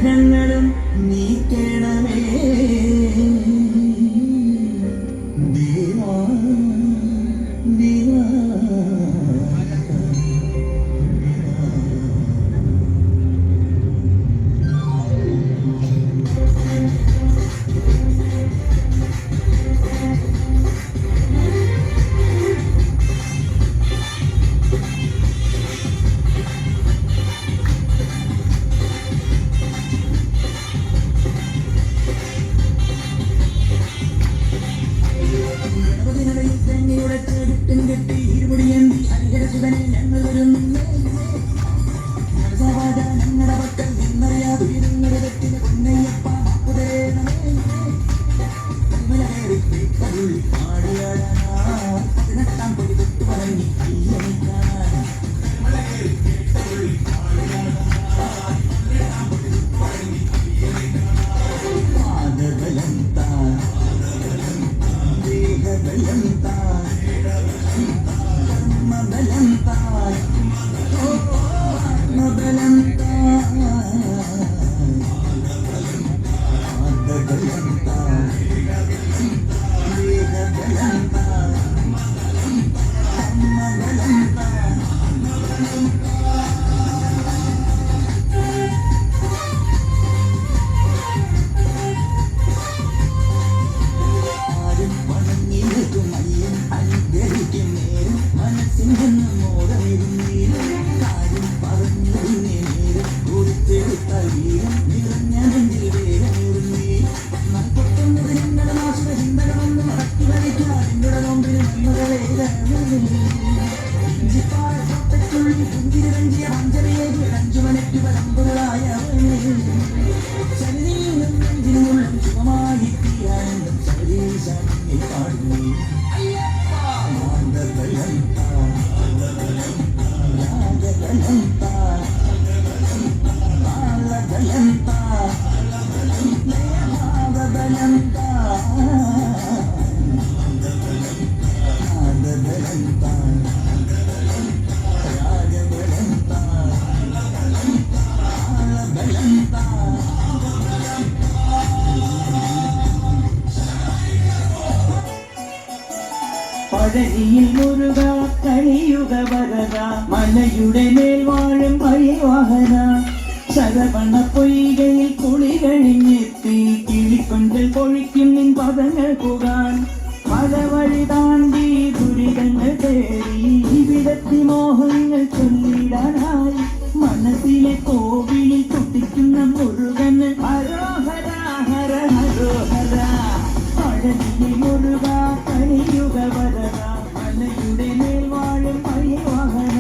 വിഘ്നങ്ങളും നീക്കണമേ ദേവാ ദേവാ. പഴനിയിൽ മുരുക കലിയുഗ വരദ മലയുടെ മേൽ വാഴും ഭയവാഹന ശരവണ പൊയ്കയിൽ കുളി കഴിഞ്ഞെത്തി കിളിക്കൊണ്ടൽ പൊഴിക്കും നിൻ പദങ്ങൾ പുകാൻ മല വഴി താണ്ടി ദുരിതങ്ങൾ തേടി വിടത്തി മോഹങ്ങൾ ചൊല്ലിടാനായി മനസ്സിലെ കോവിലിൽ കുട്ടിക്കുന്ന മുരുകന് ഹരോഹര ഹര ഹരോഹര. പഴനിയിൽ മുരുക കലിയുഗ വരദ മലയുടെ മേൽ വാഴും ഭയവാഹന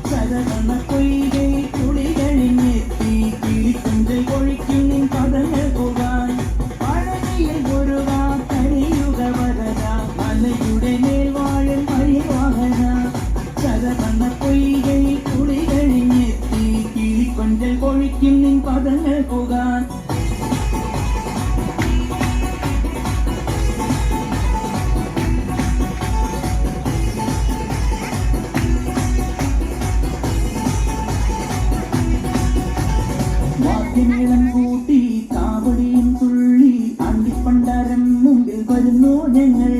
ശരവണ പൊയ്കയിൽ കുളി കഴിഞ്ഞെത്തി കിളിക്കൊണ്ടൽ പൊഴിക്കും നിൻ പദങ്ങൾ പുകാൻ പഴനിയിൽ മുരുക കലിയുഗ വരദ മലയുടെ മേൽ വാഴും ഭയവാഹന ശരവണ പൊയ്കയിൽ കുളി കഴിഞ്ഞെത്തി കിളിക്കൊണ്ടൽ പൊഴിക്കും നിൻ പദങ്ങൾ പുകാൻ. വാദ്യമേളം കൂട്ടി കാവടിയും തുള്ളി അണ്ടിപ്പണ്ടാരം മുമ്പിൽ വരുന്നു ഞങ്ങൾ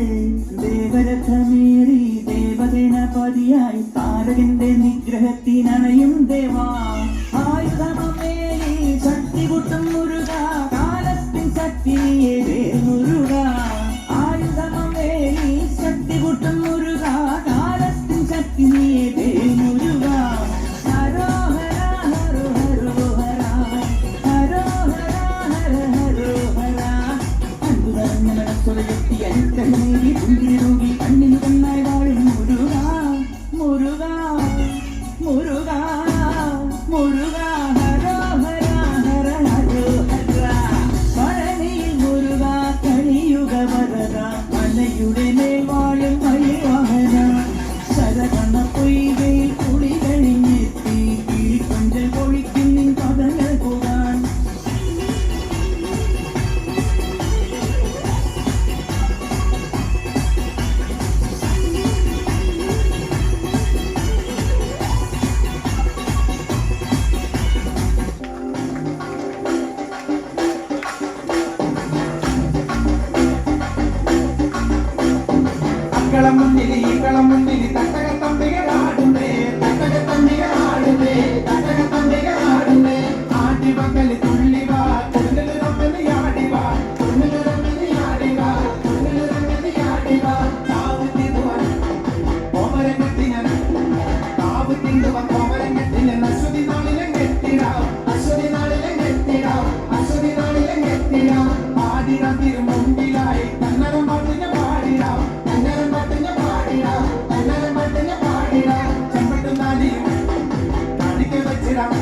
ദേവരഥമേറി ദേവഗണപതിയായി താരകന്റെ നിഗ്രഹത്തിനണയും ദേവാ. ആയുധമേറി ശക്തി കൂട്ടും മുരുക കാലത്തിൻ ശക്തിയെ മുരുക. ആയുധമേറി ശക്തി കൂട്ടും മുരുക കാലത്തിൻ ശക്തിയെ മുരുക. ഹരോഹര ഹരോ ഹരോ ഹര ഹരോ മുന്നിൽ തട്ടകത്തമ്പികളാടുന്നേ തട്ടകത്തമ്പികളാടുന്നേ തട്ടകത്തമ്പികളാടുന്നേ ആടിവകല് തുള്ളിവാ തുള്ളിലുറമ്മിയാടിവാ തുള്ളിലുറമ്മിയാടിവാ തുള്ളിലുറമ്മിയാടിവാ താവ് തിന്നുവൻ കോമരങ്ങെത്തിനൻ താവ് തിന്നുവൻ കോമരങ്ങെത്തിനൻ അശ്വതി നാളിലെത്തിടാം അശ്വതി നാളിലെത്തിടാം അശ്വതി നാളിലെത്തിടാം പാടിടാം തിരുമുമ്പിലായി കന്നരം പാട്ടിന് പാടിടാം കന്നരം പാട്ടിന് പാടിടാം കന്നരം പാട്ടിന് പാടിടാം ചെമ്പട്ടുനാലിയും കാണിക്ക വെച്ചിടാം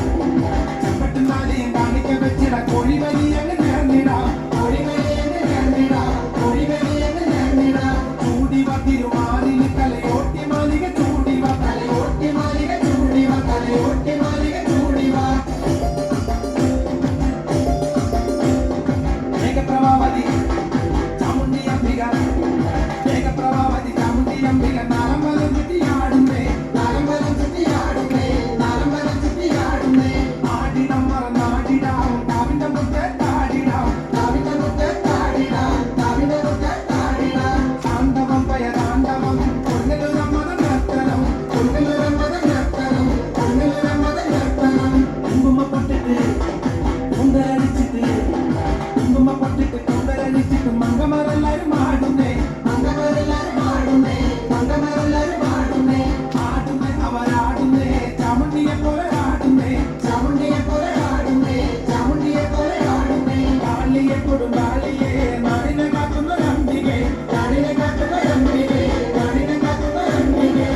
ചെമ്പട്ടുനാലിയും കാണിക്ക വെച്ചിടാം കോഴിവലിയങ്ങ് നേർന്നിടാം കോഴിവലിയങ്ങ് നേർന്നിടാം കോഴിവലിയങ്ങ് നേർന്നിടാം ചൂടിവ തിരുമാലിന് കലയോട്ടി മാലിക ചൂടിവ കലയോട്ടി മാലിക ചൂടിവ കലയോട്ടി മാലിക ചൂടിവ മേഘപ്രഭാവതി ചാമുണ്ഡി അംബിക മേഘപ്രഭാവതി ചാമുണ്ഡി അംബിക നാലമ്പലം ചുറ്റിയാടുന്നേ നാലമ്പലം ചുറ്റിയാടുന്നേ നാലമ്പലം ചുറ്റിയാടുന്നേ ആടിടം മറന്നാടിടാം കാവിന്റെ മുറ്റത്താടിടാം കാവിന്റെ മുറ്റത്താടിടാം കാവിന്റെ മുറ്റത്താടിടാം താണ്ഡവം പയതാണ്ഡവം കൊടുങ്ങല്ലൂരമ്മത നർത്തനം കൊടുങ്ങല്ലൂരമ്മത നർത്തനം കൊടുങ്ങല്ലൂരമ്മത നർത്തനം കുങ്കുമ പൊട്ടിട്ട് കുന്തരടിച്ചിട്ട് കുങ്കുമ പൊട്ടിട്ട് കുന്തരടിച്ചിട്ട് മംഗമാരെല്ലാരും ആടുന്നേ മംഗമാരെല്ലാരും ആടുന്നേ മംഗമാരെല്ലാരും ആടുന്നേ ആടുന്നേ അവരാടുന്നേ ചാമുണ്ടിയെ പോലെ ആടുന്നേ ചാമുണ്ടിയെ പോലെ ആടുന്നേ ചാമുണ്ടിയെ പോലെ ആടുന്നേ കാളിയെ കൊടുങ്കാളിയെ നാടിനെ കാക്കുന്ന രണ്ടികെ നാടിനെ കാക്കുന്ന രണ്ടികെ നാടിനെ കാക്കുന്ന രണ്ടികെ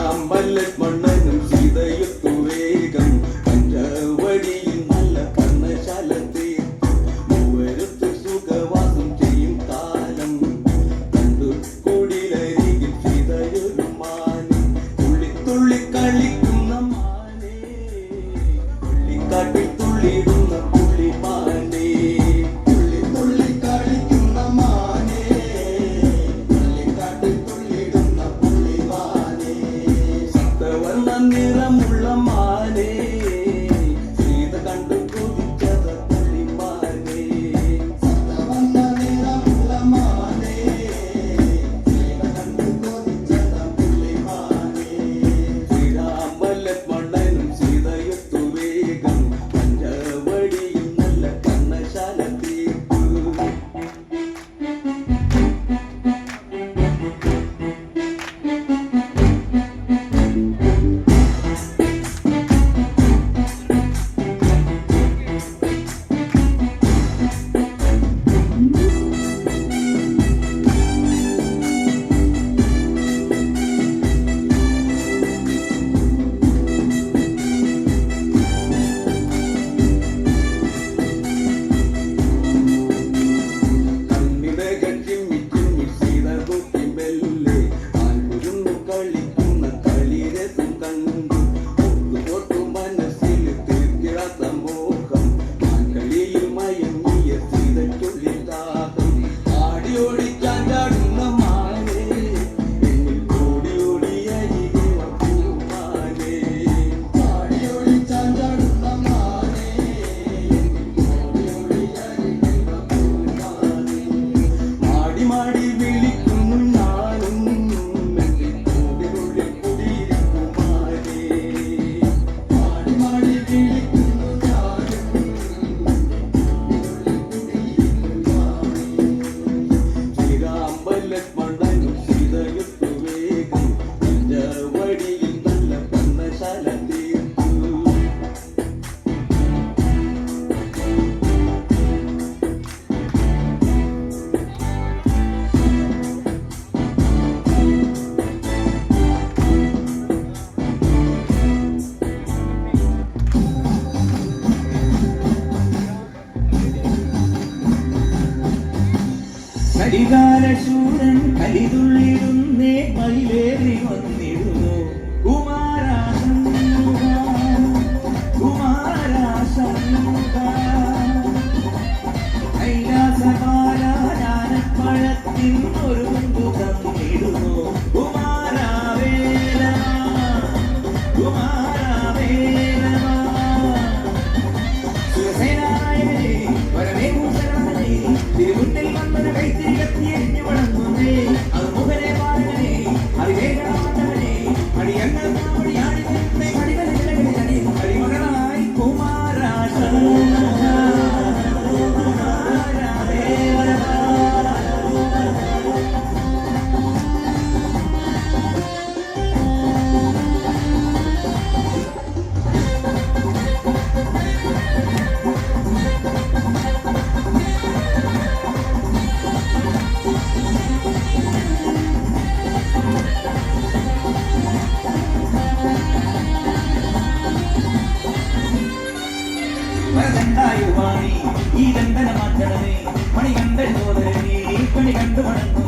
ശ്രീരാമല്ലക്ഷ്മണനും സീതയൊത്തു വേഗം പഞ്ചവടിയിൽ നല്ല കർണശാല തീർത്തു മൂവരത്ത് സുഖവാസം ചെയ്യും കാലം കണ്ടു കുടിലരികിൽ സീതയൊരു മാനെ തുള്ളി തുള്ളി കളിക്കുന്ന മാനെ പുള്ളിക്കാട്ടിൽ തുള്ളിയിടുന്ന പുള്ളിമാനെ തുള്ളി തുള്ളി കളിക്കുന്ന മാനെ പുള്ളിക്കാട്ടിൽ തുള്ളിയിടുന്ന പുള്ളിമാനെ സപ്തവർണ്ണ നിറമുള്ള മാനെ സീത കണ്ടു കൊതിച്ചത് പുള്ളിമാനെ സപ്തവർണ്ണ നിറമുള്ള മാനെ സീത കണ്ടു കൊതിച്ചത് പുള്ളിമാനെ ശ്രീരാമലക്ഷ്മണനും സീതയൊത്തു വേഗം പഞ്ചവടിയിൽ നല്ല കർണശാല തീർത്തു കണ്ണിടകൾ ചിമ്മി ചിമ്മി സീത നോക്കി മെല്ലെ ആൽപുരുന്നു കളിക്കുന്ന കളിരസം കണ്ടു ഒത്തുതൊട്ടു മനസ്സിൽ തീർക്കിടാത്ത മോഹം കളിയിൽ മയങ്ങിയ സീതയ്ക്കുള്ളിൽ ദാഹം ആടിയോടി ചാഞ്ചാടുന്ന മാനെ എന്നിൽ ഓടി ഓടി അരികെ പൂമാനെ ആടിയോടി ചാഞ്ചാടുന്ന മാനെ എന്നിൽ ഓടി ഓടി അരികെ പൂമാനെ മാടി മാടി വിളിക്കുന്നു ഞാനും എന്നിൽ കൂടിനുള്ളിൽ കുടിയിരിക്കുമാനെ മാടി മാടി വിളിക്കുന്നു ഞാനും ശ്രീരാമലക്ഷ്മണനും സീതയൊത്തു വേഗം പഞ്ചവടിയിൽ നല്ല കർണശാല തീർത്തു കരികാലശൂരൻ കലിതുള്ളിടുന്നേ മയിലേറി വന്നിടുന്നു കുമാരാശങ്ക കുമാരാശങ്ക കൈലാസമാല ജ്ഞാനപ്പഴത്തിൻ ഒരു മുമ്പു തന്നിടുന്നു കുമാരാവേല കുമാരാവേല കണി കണ്ടു മടങ്ങും